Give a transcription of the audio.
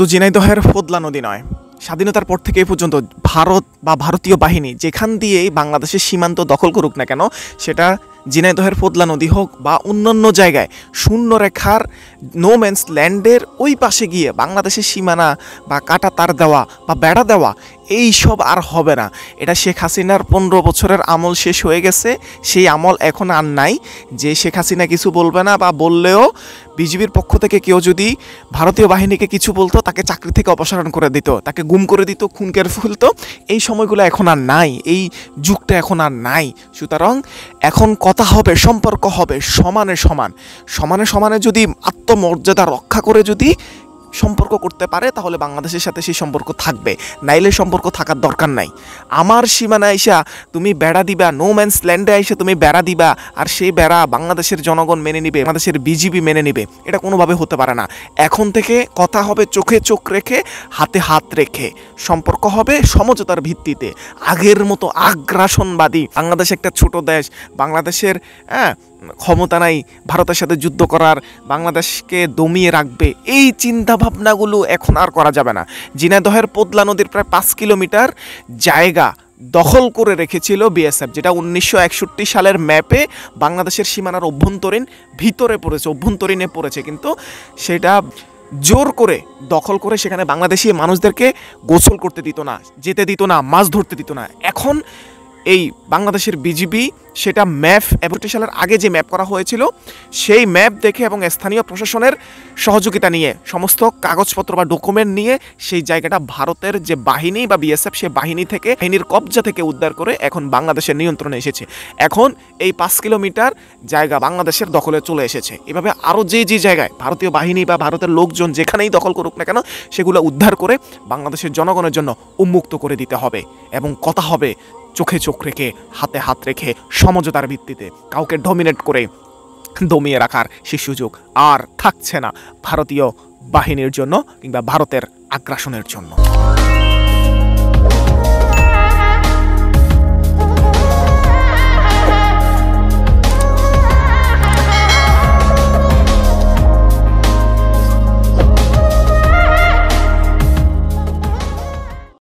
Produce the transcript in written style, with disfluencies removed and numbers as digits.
শুধু ঝিনাইদহের ফোদলা নদী নয়, স্বাধীনতার পর থেকে এই পর্যন্ত ভারত বা ভারতীয় বাহিনী যেখান দিয়েই বাংলাদেশের সীমান্ত দখল করুক না কেন, সেটা ঝিনাইদহের ফোদলা নদী হোক বা অন্যান্য জায়গায় শূন্যরেখার নো ম্যানস ল্যান্ডের ওই পাশে গিয়ে বাংলাদেশের সীমানা বা কাটা তার দেওয়া বা বেড়া দেওয়া এই সব আর হবে না। এটা শেখ হাসিনার 15 বছরের আমল শেষ হয়ে গেছে, সেই আমল এখন আর নাই যে শেখ হাসিনা কিছু বলবে না, বা বললেও বিজিবির পক্ষ থেকে কেউ যদি ভারতীয় বাহিনীকে কিছু বলতো তাকে চাকরি থেকে অপসারণ করে দিত, তাকে গুম করে দিত, খুন করে ফেলতো। এই সময়গুলো এখন আর নাই, এই যুগটা এখন আর নাই। সুতরাং এখন কথা হবে, সম্পর্ক হবে সমানে সমান। সমানে সমানে যদি আত্মমর্যাদা রক্ষা করে যদি সম্পর্ক করতে পারে তাহলে বাংলাদেশের সাথে সেই সম্পর্ক থাকবে, নাইলে সম্পর্ক থাকার দরকার নাই। আমার সীমানা আইসা তুমি বেড়া দিবা, নো ম্যানস ল্যান্ডে আইসা তুমি বেড়া দিবা, আর সেই বেড়া বাংলাদেশের জনগণ মেনে নিবে, বাংলাদেশের বিজিবি মেনে নিবে, এটা কোনোভাবে হতে পারে না। এখন থেকে কথা হবে চোখে চোখ রেখে, হাতে হাত রেখে, সম্পর্ক হবে সমঝোতার ভিত্তিতে। আগের মতো আগ্রাসনবাদী বাংলাদেশ একটা ছোট দেশ, বাংলাদেশের ক্ষমতা নাই ভারতের সাথে যুদ্ধ করার, বাংলাদেশকে দমিয়ে রাখবে, এই চিন্তা ভাবনাগুলো এখন আর করা যাবে না। ঝিনাইদহের পোদলা নদীর প্রায় 5 কিলোমিটার জায়গা দখল করে রেখেছিল বিএসএফ, যেটা 1961 সালের ম্যাপে বাংলাদেশের সীমানার অভ্যন্তরীণে পড়েছে, কিন্তু সেটা জোর করে দখল করে সেখানে বাংলাদেশি মানুষদেরকে গোসল করতে দিত না, যেতে দিত না, মাছ ধরতে দিত না। এখন এই বাংলাদেশের বিজিবি সেটা ম্যাপ 61 সালের আগে যে ম্যাপ করা হয়েছিল সেই ম্যাপ দেখে এবং স্থানীয় প্রশাসনের সহযোগিতা নিয়ে, সমস্ত কাগজপত্র বা ডকুমেন্ট নিয়ে সেই জায়গাটা ভারতের যে বাহিনী বা বিএসএফ, সে বাহিনীর কবজা থেকে উদ্ধার করে এখন বাংলাদেশের নিয়ন্ত্রণে এসেছে। এখন এই 5 কিলোমিটার জায়গা বাংলাদেশের দখলে চলে এসেছে। এভাবে আরও যে জায়গায় ভারতীয় বাহিনী বা ভারতের লোকজন যেখানেই দখল করুক না কেন, সেগুলো উদ্ধার করে বাংলাদেশের জনগণের জন্য উন্মুক্ত করে দিতে হবে। এবং কথা হবে চোখে চোখ রেখে, হাতে হাত রেখে, সমঝোতার ভিত্তিতে। কাউকে ডমিনেট করে দমিয়ে রাখার সে সুযোগ আর থাকছে না ভারতীয় বাহিনীর জন্য কিংবা ভারতের আগ্রাসনের জন্য।